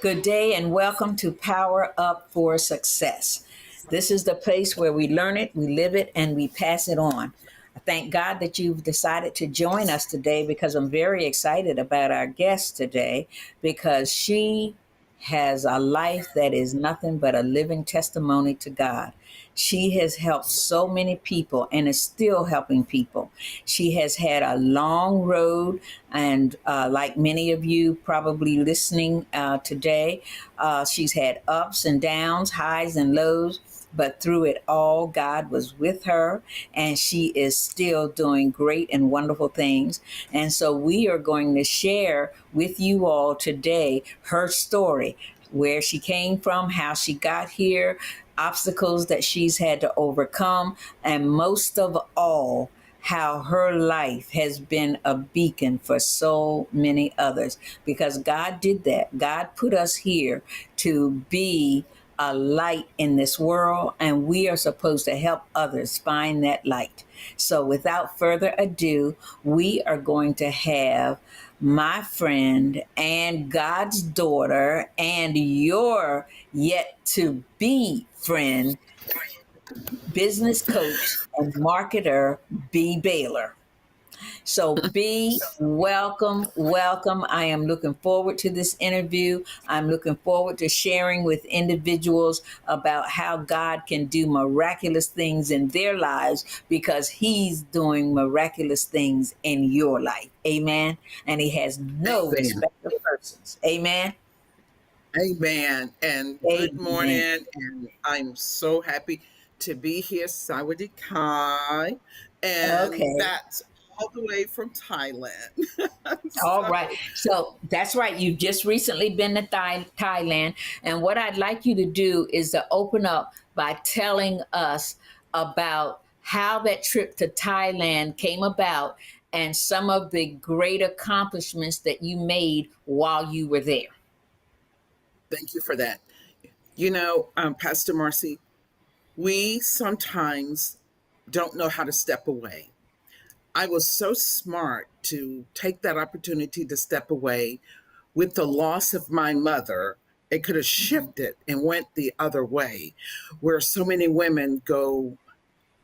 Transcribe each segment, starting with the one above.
Good day and welcome to Power Up for Success. This is the place where we learn it, we live it, and we pass it on. I thank God that you've decided to join us today because I'm very excited about our guest today because she has a life that is nothing but a living testimony to God. She has helped so many people and is still helping people. She has had a long road, and like many of you probably listening today, she's had ups and downs, highs and lows. But through it all, God was with her, and she is still doing great and wonderful things. And so we are going to share with you all today her story, where she came from, how she got here, obstacles that she's had to overcome, and most of all, how her life has been a beacon for so many others. Because God did that. God put us here to be a light in this world, and we are supposed to help others find that light. So without further ado, we are going to have my friend and God's daughter and your yet to be friend, business coach and marketer, B. Baylor. So, B, welcome, welcome. I am looking forward to this interview. I'm looking forward to sharing with individuals about how God can do miraculous things in their lives because He's doing miraculous things in your life. Amen. And He has no Amen. respect of persons. Amen. Amen. And good Amen. morning. And I'm so happy to be here, Sawadee Kai. And Okay. that's all the way from Thailand. All So, right. So that's right. You've just recently been to Thailand. And what I'd like you to do is to open up by telling us about how that trip to Thailand came about and some of the great accomplishments that you made while you were there. thank you for that. Pastor Marci, we sometimes don't know how to step away. I was so smart to take that opportunity to step away with the loss of my mother. It could have shifted and went the other way, where so many women go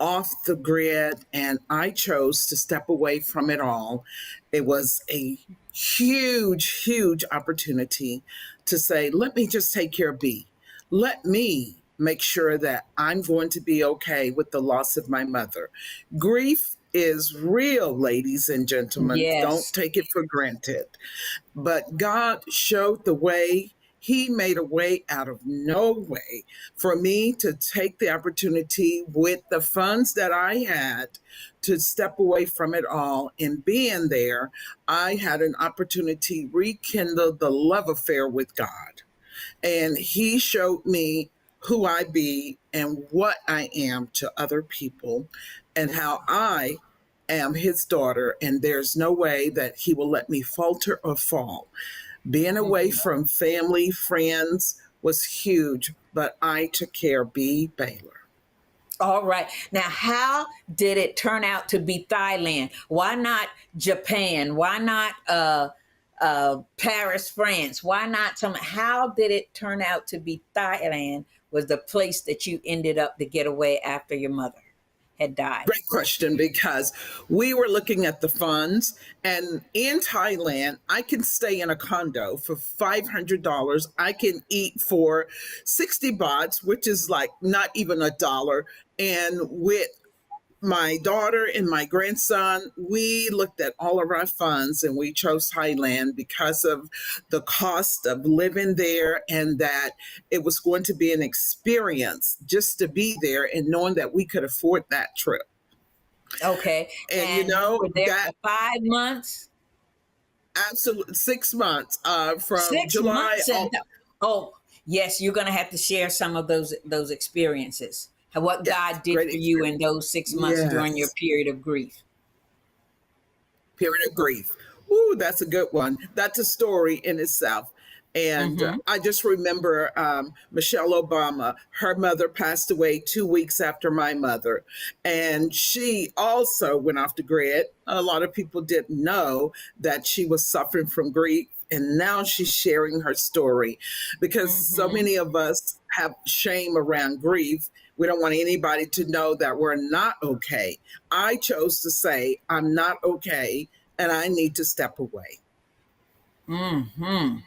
off the grid, and I chose to step away from it all. It was a huge opportunity to say, let me just take care of B. Let me make sure that I'm going to be okay with the loss of my mother. Grief is real, ladies and gentlemen. Don't Yes. take it for granted. But God showed the way. He made a way out of no way for me to take the opportunity with the funds that I had to step away from it all. And being there, I had an opportunity to rekindle the love affair with God. And He showed me who I be and what I am to other people and how I am His daughter. And there's no way that He will let me falter or fall. Being away from family, friends was huge, but I took care of B. Baylor. All right. Now, how did it turn out to be Thailand? Why not Japan? Why not Paris, France? Why not some? How did it turn out to be Thailand? Was the place that you ended up to get away after your mother had died? Great question, because we were looking at the funds, and in Thailand, I can stay in a condo for $500. I can eat for 60 bahts, which is like not even a dollar. And with my daughter and my grandson, we looked at all of our funds and we chose Thailand because of the cost of living there and that it was going to be an experience just to be there and knowing that we could afford that trip. Okay. And And you were there that for 5 months, absolute 6 months from 6 months, July. and oh, yes, you're going to have to share some of those experiences. What Yes, God did great for you in experience. those 6 months during your Yes, period of grief. period of grief. Ooh, that's a good one. That's a story in itself. And Mm-hmm. I just remember Michelle Obama, her mother passed away 2 weeks after my mother. And she also went off the grid. A lot of people didn't know that she was suffering from grief. and now she's sharing her story, because so Mm-hmm. many of us have shame around grief. We don't want anybody to know that we're not okay. I chose to say, I'm not okay, and I need to step away. Mm-hmm.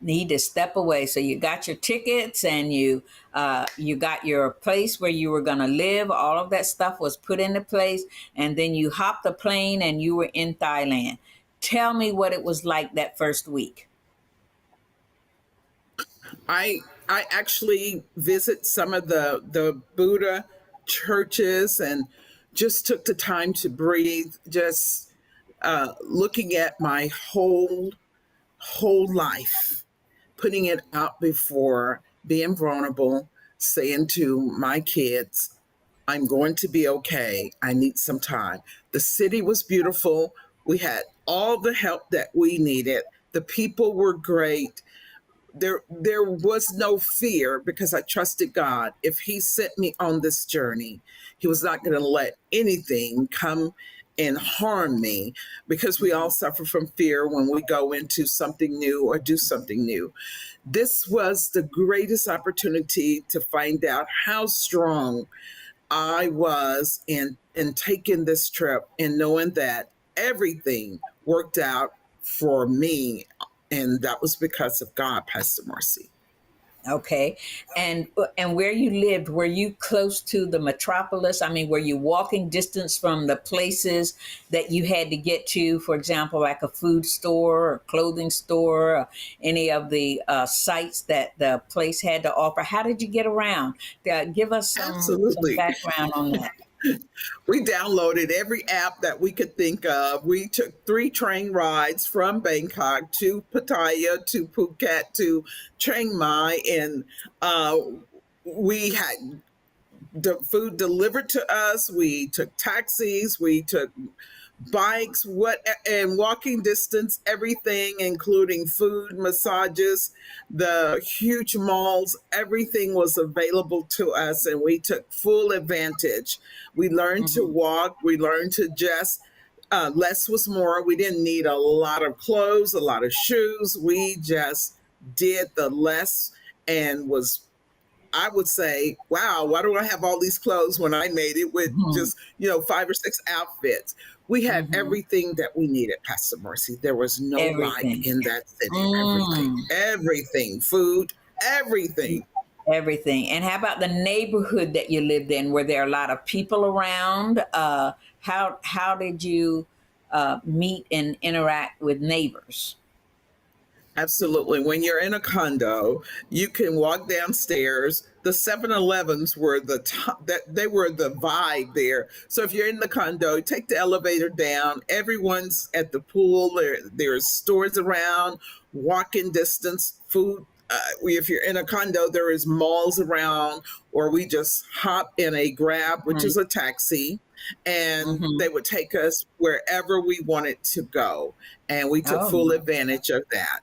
Need to step away. So you got your tickets, and you got your place where you were going to live. All of that stuff was put into place, and then you hopped the plane and you were in Thailand. Tell me what it was like that first week. I actually visit some of the Buddha churches, and just took the time to breathe, just looking at my whole life, putting it out before, being vulnerable, saying to my kids, I'm going to be okay. I need some time. The city was beautiful. We had all the help that we needed. The people were great. There was no fear, because I trusted God. If he sent me on this journey, he was not going to let anything come and harm me, because we all suffer from fear when we go into something new or do something new. This was the greatest opportunity to find out how strong I was in taking this trip, and knowing that everything worked out for me, and that was because of God, Pastor Marcy. Okay. And where you lived, were you close to the metropolis? I mean, were you walking distance from the places that you had to get to, for example, like a food store or clothing store, or any of the sites that the place had to offer? How did you get around? Give us some Absolutely. background on that. We downloaded every app that we could think of. We took 3 train rides from Bangkok to Pattaya to Phuket to Chiang Mai, and uh, we had the food delivered to us. We took taxis. We took bikes, what, and walking distance, everything, including food, massages, the huge malls, everything was available to us, and we took full advantage. We learned to Hmm. walk. We learned to just less was more. We didn't need a lot of clothes, a lot of shoes. We just did the less, and was, I would say, wow, why do I have all these clothes when I made it with Hmm. just, 5 or 6 outfits? We had Hmm. everything that we needed, Pastor Mercy. There was no like Everything. in that city. Everything, Mm. everything, food, everything. Everything. And how about the neighborhood that you lived in? Were there a lot of people around? How did you meet and interact with neighbors? Absolutely. When you're in a condo, you can walk downstairs. The 7-Elevens were the top, that they were the vibe there. So if you're in the condo, take the elevator down. Everyone's at the pool. There's stores around, walking distance, food. If you're in a condo, there is malls around, or we just hop in a Grab, which is a taxi, and Mm-hmm. they would take us wherever we wanted to go, and we took Oh full my. advantage of that.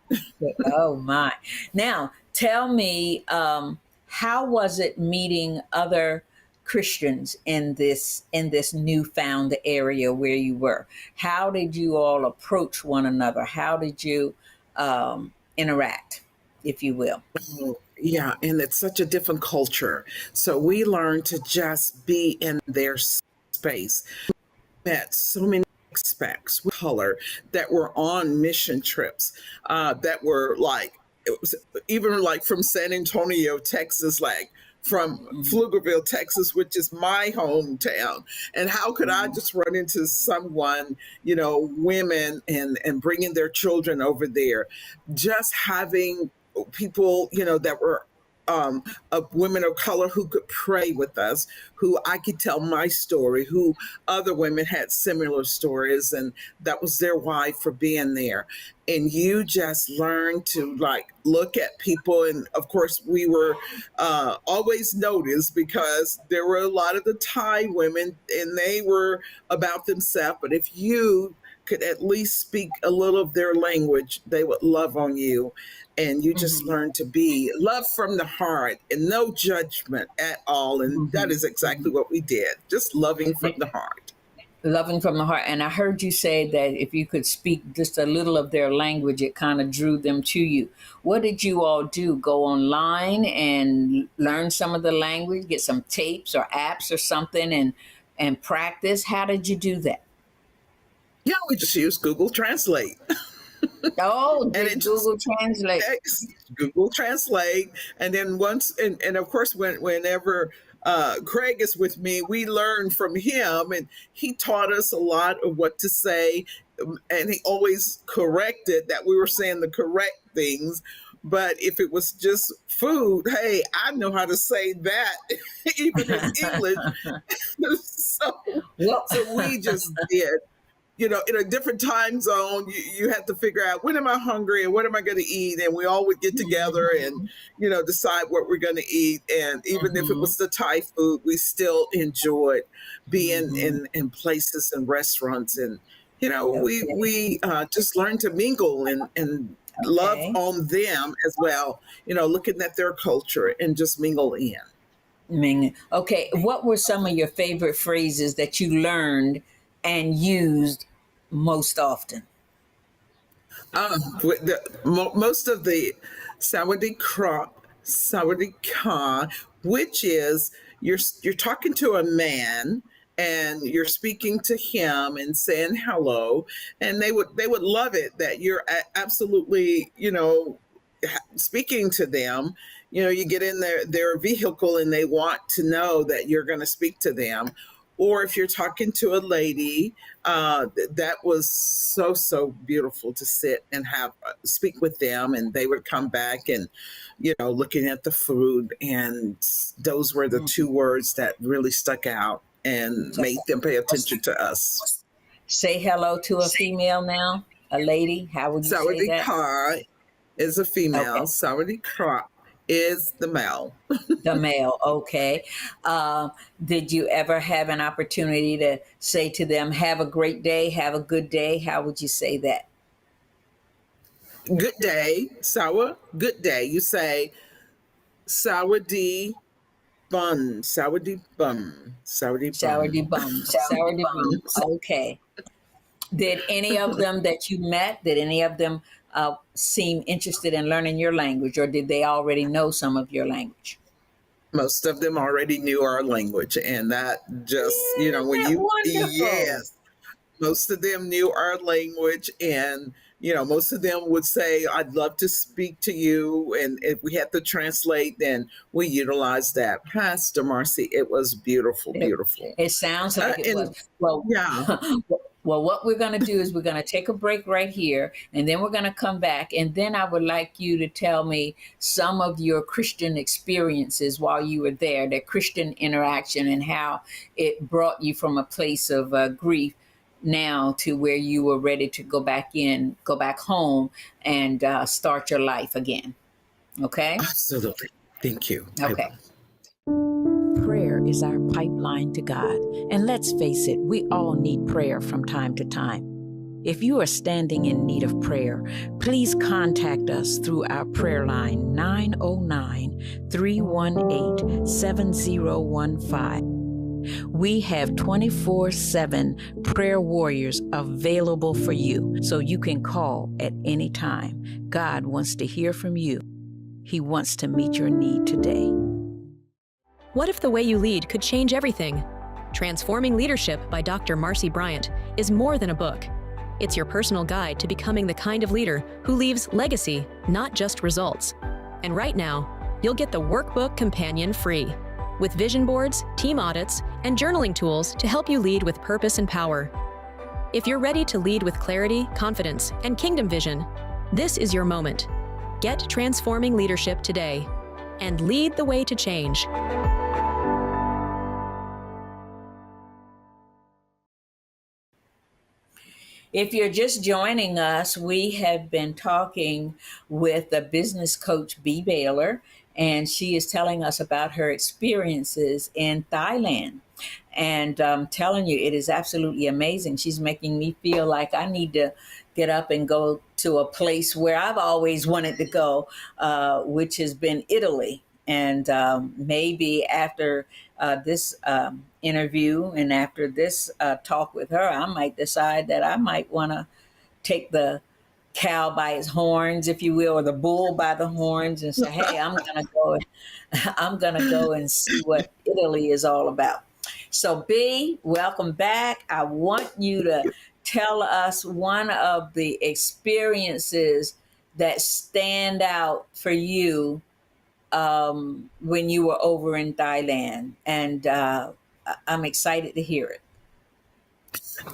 Oh my. Now tell me, how was it meeting other Christians in this newfound area where you were? How did you all approach one another? How did you interact, if you will? Oh, yeah, and it's such a different culture. So we learned to just be in their space. Met so many expects with color that were on mission trips, that were like, it was even like from San Antonio, Texas, like from Mm-hmm. Pflugerville, Texas, which is my hometown. And how could I just run into someone, women, and bringing their children over there, just having people, that were of women of color who could pray with us, who I could tell my story, who other women had similar stories, and that was their why for being there. And you just learn to like look at people, and of course we were always noticed, because there were a lot of the Thai women, and they were about themselves. But if you could at least speak a little of their language, they would love on you. And you just Mm-hmm. learn to be love from the heart and no judgment at all. And that is exactly Mm-hmm. what we did, just loving from the heart. Loving from the heart. And I heard you say that if you could speak just a little of their language, it kind of drew them to you. What did you all do? Go online and learn some of the language, get some tapes or apps or something and practice? How did you do that? Yeah, we just use Google Translate. Oh, And did it just Google Translate? Google Translate, and then once, and of course, whenever Craig is with me, we learn from him, and he taught us a lot of what to say, and he always corrected that we were saying the correct things. But if it was just food, hey, I know how to say that, even in English. so, Well, so we just did, in a different time zone, you have to figure out, when am I hungry and what am I going to eat? And we all would get together and, decide what we're going to eat. And even if it hmm was the Thai food, we still enjoyed being hmm in places and restaurants. And, okay, we just learned to mingle and love okay. on them as well, looking at their culture and just mingle in. Ming. Okay, what were some of your favorite phrases that you learned and used most often? Most of the Sawadee crop, Sawadee Ka, which is you're talking to a man and you're speaking to him and saying hello, and they would love it that you're absolutely speaking to them. You get in their vehicle and they want to know that you're going to speak to them. Or if you're talking to a lady, that was so beautiful to sit and have speak with them, and they would come back and looking at the food, and those were the Mm. two words that really stuck out and So made them pay attention to us. say hello to a female now, a lady. How would you say Sawadee that? Ka is a female. Okay, Sawadee Krop is the male. the male. Okay. Um, did you ever have an opportunity to say to them, "Have a great day, have a good day"? How would you say that? Good day, Sawa. Good day. You say Sawadee bun, Sawadee bum, Sawadee Sourdy bum. bum, Sawadee sourdy bum. bum. Okay. Did any of them that you met, did any of them seem interested in learning your language, or did they already know some of your language? Most of them already knew our language, and that just, Isn't when that you, wonderful? yes, most of them knew our language, and most of them would say, I'd love to speak to you, and if we had to translate, then we utilized that. Pastor Marcy, it was beautiful, It, beautiful. it sounds like it was. And Well, yeah. well, what we're going to do is we're going to take a break right here, and then we're going to come back, and then I would like you to tell me some of your Christian experiences while you were there, that Christian interaction, and how it brought you from a place of grief now to where you were ready to go back home, and start your life again. Okay. Absolutely. Thank you. I Okay. will. Prayer is our pipeline to God. And let's face it, we all need prayer from time to time. If you are standing in need of prayer, please contact us through our prayer line 909-318-7015. We have 24/7 prayer warriors available for you, so you can call at any time. God wants to hear from you. He wants to meet your need today. What if the way you lead could change everything? Transforming Leadership by Dr. Marci Bryant is more than a book. It's your personal guide to becoming the kind of leader who leaves legacy, not just results. And right now, you'll get the workbook companion free, with vision boards, team audits, and journaling tools to help you lead with purpose and power. If you're ready to lead with clarity, confidence, and kingdom vision, this is your moment. Get Transforming Leadership today and lead the way to change. If you're just joining us, we have been talking with the business coach, B. Baylor, and she is telling us about her experiences in Thailand. And I'm telling you, it is absolutely amazing. She's making me feel like I need to get up and go to a place where I've always wanted to go, which has been Italy. And maybe after this interview and after this talk with her, I might decide that I might want to take the cow by its horns, if you will, or the bull by the horns, and say, "Hey, I'm gonna go. I'm gonna go and see what Italy is all about." So, B, welcome back. I want you to tell us one of the experiences that stand out for you when you were over in Thailand, and I'm excited to hear it.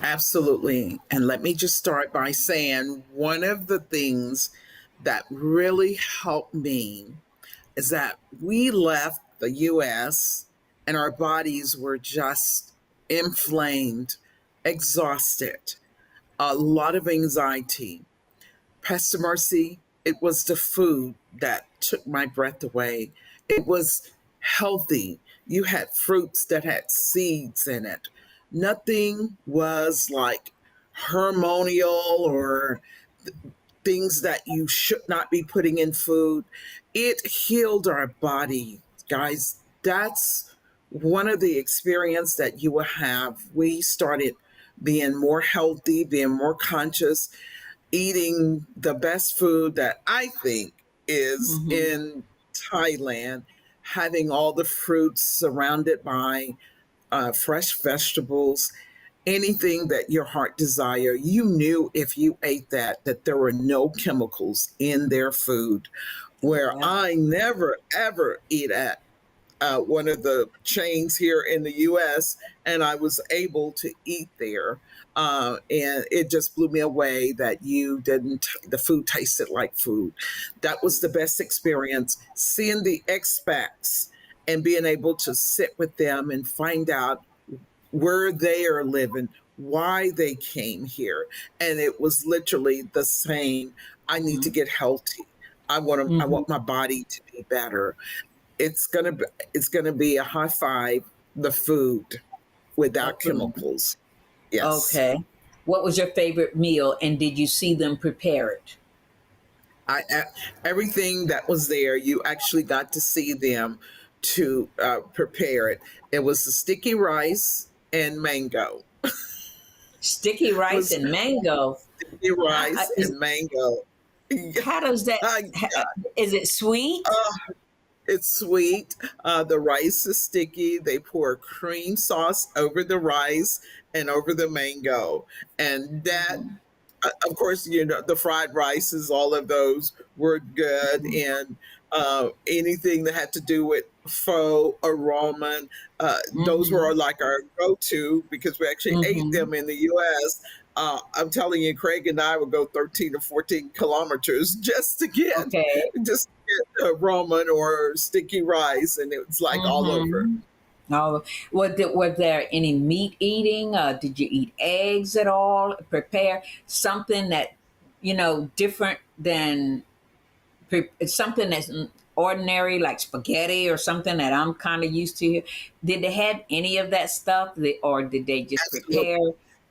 Absolutely. And let me just start by saying one of the things that really helped me is that we left the US and our bodies were just inflamed, exhausted, a lot of anxiety. Pastor Marcy, it was the food that took my breath away. It was healthy. You had fruits that had seeds in it. Nothing was like hormonal or things that you should not be putting in food. It healed our body, guys. That's one of the experience that you will have. We started being more healthy, being more conscious, eating the best food that I think is Mm-hmm. in Thailand, having all the fruits surrounded by fresh vegetables, anything that your heart desire. You knew if you ate that there were no chemicals in their food. Where Yeah. I never ever eat at one of the chains here in the US, and I was able to eat there. And it just blew me away that the food tasted like food. That was the best experience. Seeing the expats and being able to sit with them and find out where they are living, why they came here. And it was literally the same. I need to Mm-hmm. get healthy. I Mm-hmm. want my body to be better. It's gonna be a high five, the food without chemicals. Yes. Okay. What was your favorite meal, and did you see them prepare it? Everything that was there, you actually got to see them to prepare it. It was the sticky rice and mango. Sticky It rice was and mango. sticky rice Is, and mango. how does that? Yeah, Is it sweet? it's sweet. The rice is sticky. They pour cream sauce over the rice and over the mango. And that, Mm-hmm. of course, the fried rices, all of those were good. And anything that had to do with pho or ramen, those Mm-hmm. were like our go to because we actually ate Mm-hmm. them in the US. I'm telling you, Craig and I would go 13 to 14 kilometers Okay. just to get ramen or sticky rice, and it was like all over. Mm-hmm. Oh, was there any meat eating? Did you eat eggs at all? Prepare something that different than it's something that's ordinary, like spaghetti or something that I'm kind of used to. Did they have any of that stuff, or did they just Absolutely prepare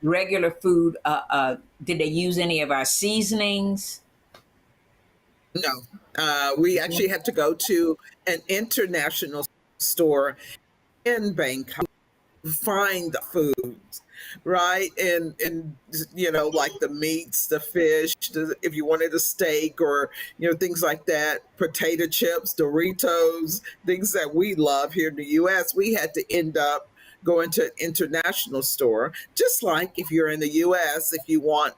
regular food? Did they use any of our seasonings? no. We actually had to go to an international store in Bangkok find the foods, right? And like the meats, the fish, if you wanted a steak or things like that, potato chips, Doritos, things that we love here in the US, we had to end up going to an international store. Just like if you're in the US, if you want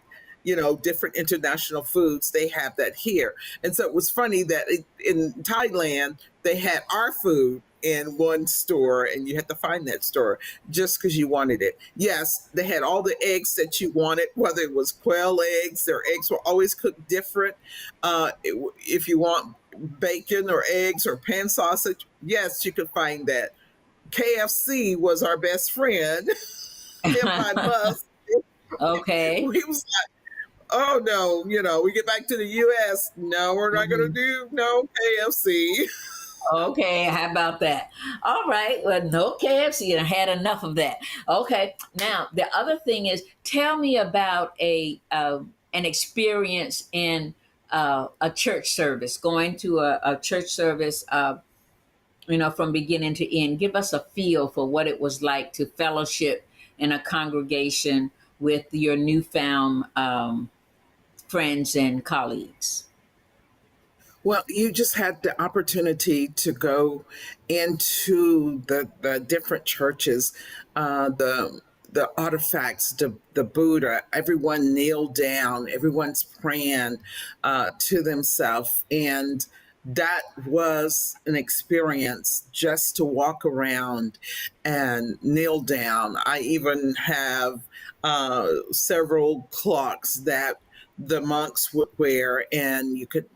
different international foods, they have that here. And so it was funny that in Thailand they had our food in one store and you had to find that store just because you wanted it. Yes, they had all the eggs that you wanted, whether it was quail eggs, their eggs were always cooked different. If you want bacon or eggs or pan sausage, yes, you could find that. KFC was our best friend. If I must, Okay. we was oh no, we get back to the US. No, we're not going to Mhm. do no KFC. Okay, how about that? All right, well, no KFC. I had enough of that. Okay, now the other thing is, tell me about an experience in a church service, going to a church service. from beginning to end. Give us a feel for what it was like to fellowship in a congregation with your newfound friends and colleagues. Well, you just had the opportunity to go into the different churches, the artifacts, the Buddha. Everyone kneeled down. Everyone's praying to themselves, and that was an experience just to walk around and kneel down. I even have several clocks that the monks would wear, and you could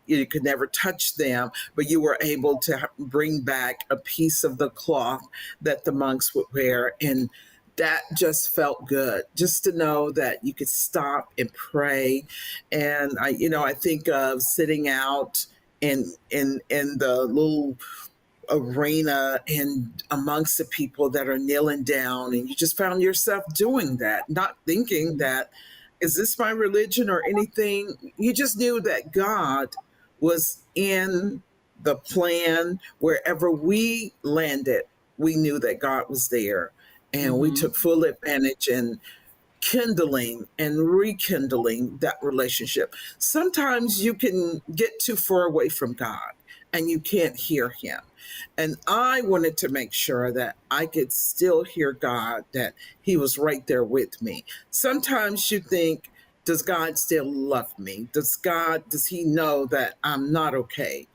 never touch them, but you were able to bring back a piece of the cloth that the monks would wear. And that just felt good, just to know that you could stop and pray. And I think of sitting out in the little arena and amongst the people that are kneeling down, and you just found yourself doing that, not thinking that, is this my religion or anything? You just knew that God was in the plan. Wherever we landed, we knew that God was there, and we Mm-hmm. took full advantage and kindling and rekindling that relationship. Sometimes you can get too far away from God and you can't hear him. And I wanted to make sure that I could still hear God, that he was right there with me. Sometimes you think, does God still love me? Does he know that I'm not okay?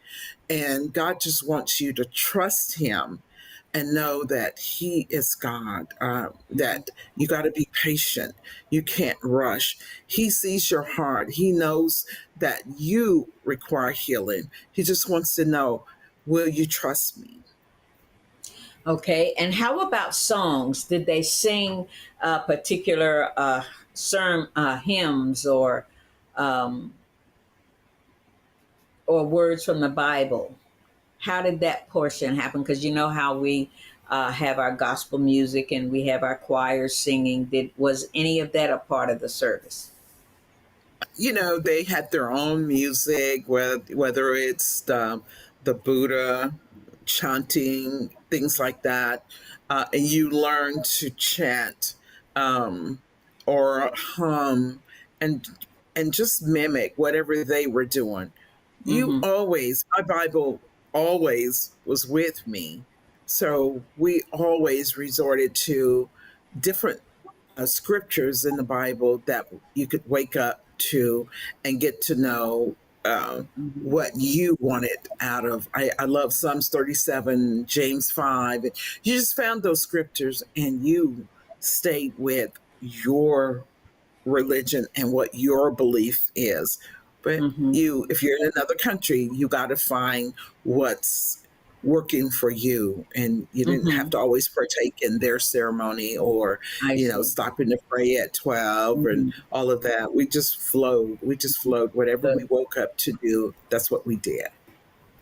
And God just wants you to trust him and know that he is God, that you got to be patient. You can't rush. He sees your heart. He knows that you require healing. He just wants to know, will you trust me? Okay. And how about songs? Did they sing particular hymns um, or words from the Bible? How did that portion happen? Because you know how we have our gospel music and we have our choirs singing. Was any of that a part of the service? They had their own music, whether it's the Buddha chanting, things like that. And you learn to chant um, or hum and and just mimic whatever they were doing. Mm-hmm. My Bible always was with me. So we always resorted to different scriptures in the Bible that you could wake up to and get to know uh, Mm-hmm. what you wanted out of. I love Psalms 37, James 5. You just found those scriptures and you stayed with your religion and what your belief is. But Mm-hmm. if you're in another country, you got to find what's working for you. And you didn't have Mm-hmm. to always partake in their ceremony or, I see. stopping to pray at 12 and Mm-hmm. all of that. We just flowed. We just flowed. Whatever we Good. woke up to do, that's what we did.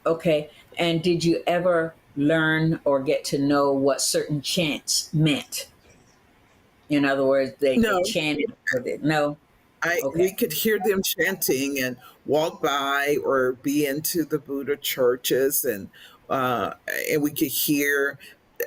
Okay. And did you ever learn or get to know what certain chants meant? In other words, they No, chanted with it. No? we Okay. could hear them chanting and walk by or be into the Buddha churches, uh, and we could hear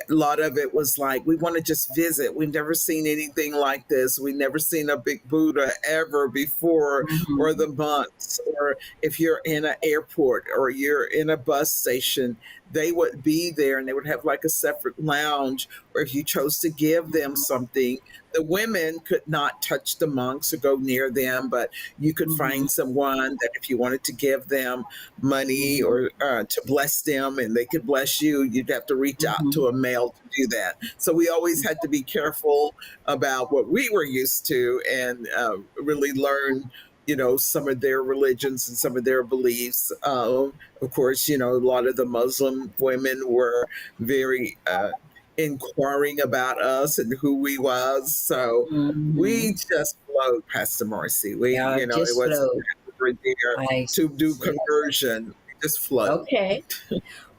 a lot of it was like, we want to just visit. We've never seen anything like this. We've never seen a big Buddha ever before, or Mm-hmm. the monks, or if you're in an airport or you're in a bus station, they would be there and they would have like a separate lounge. Or if you chose to give them something, the women could not touch the monks or go near them, but you could Mm-hmm. find someone that if you wanted to give them money Mm-hmm. or to bless them and they could bless you, you'd have to reach out Mm-hmm. to a male to do that. So we always had to be careful about what we were used to and really learn, some of their religions and some of their beliefs. Of course, a lot of the Muslim women were very inquiring about us and who we was. So Mm-hmm. we just flowed, Pastor Marcy. Yeah, It just wasn't flowed. that we were there I to do see. conversion. We just flowed. Okay.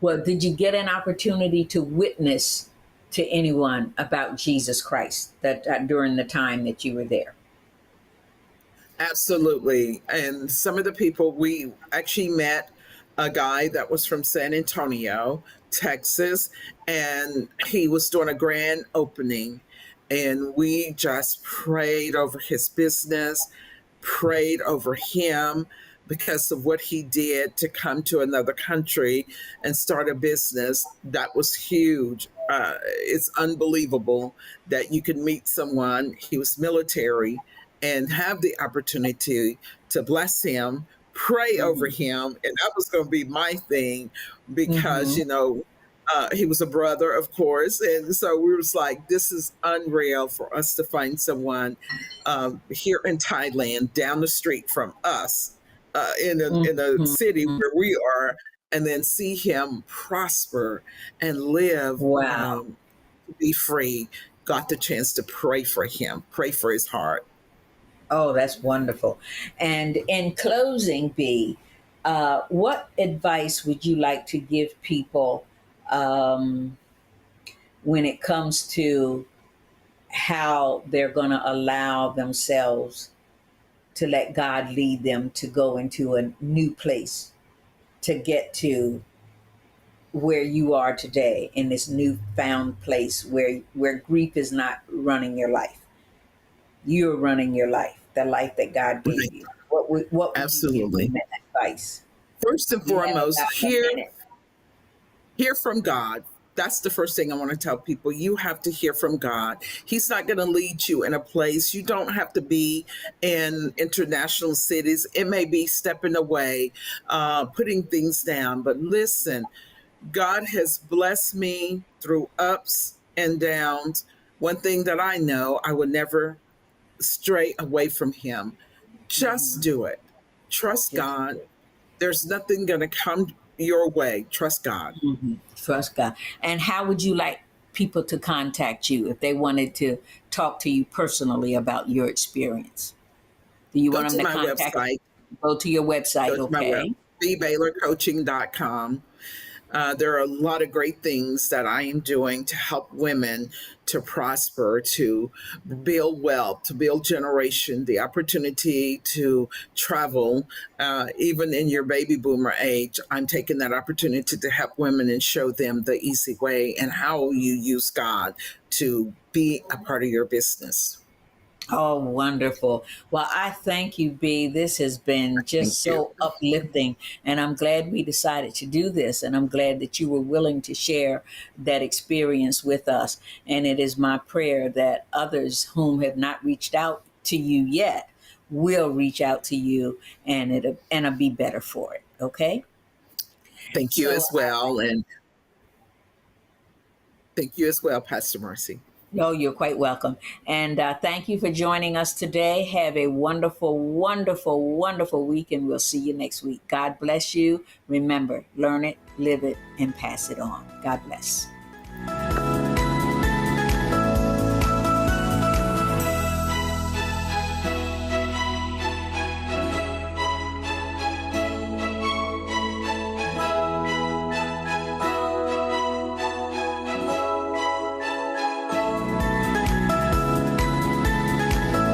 Well, did you get an opportunity to witness to anyone about Jesus Christ that during the time that you were there? Absolutely. And some of the people we actually met a guy that was from San Antonio, Texas, and he was doing a grand opening. And we just prayed over his business, prayed over him because of what he did to come to another country and start a business. That was huge. It's unbelievable that you can meet someone, he was military, and have the opportunity to bless him, pray over Mhm. him. And that was going to be my thing because, Mhm. he was a brother, of course. And so we was like, this is unreal for us to find someone here in Thailand down the street from us in a city Mhm. where we are, and then see him prosper and live, Wow. be free. Got the chance to pray for him, pray for his heart. Oh, that's wonderful. And in closing, B, what advice would you like to give people um, when it comes to how they're going to allow themselves to let God lead them to go into a new place, to get to where you are today in this newfound place where grief is not running your life? You're running your life, the life that God Right. gave you. What would you give Absolutely. them that advice? First and Do you have foremost, about a minute? hear from God. That's the first thing I want to tell people. You have to hear from God. He's not going to lead you in a place. You don't have to be in international cities. It may be stepping away, putting things down. But listen, God has blessed me through ups and downs. One thing that I know, I would never stray away from Him. Just Mhm. do it. Trust Just God. There's nothing going to come your way. Trust God. trust God. And how would you like people to contact you if they wanted to talk to you personally about your experience? Do you Go want them to to my contact? website. Go to your website, Go to my web, okay? bbaylorcoaching.com. There are a lot of great things that I am doing to help women to prosper, to build wealth, to build generation, the opportunity to travel. Even in your baby boomer age, I'm taking that opportunity to help women and show them the easy way and how you use God to be a part of your business. Oh, wonderful. Well, I thank you, B. This has been Thank just you. so uplifting. And I'm glad we decided to do this. And I'm glad that you were willing to share that experience with us. And it is my prayer that others whom have not reached out to you yet will reach out to you, and it'll be better for it. Okay. Thank you So as well. And thank you as well, Pastor Marcy. no, you're quite welcome. And thank you for joining us today. Have a wonderful, wonderful, wonderful week, and we'll see you next week. God bless you. Remember, learn it, live it, and pass it on. God bless.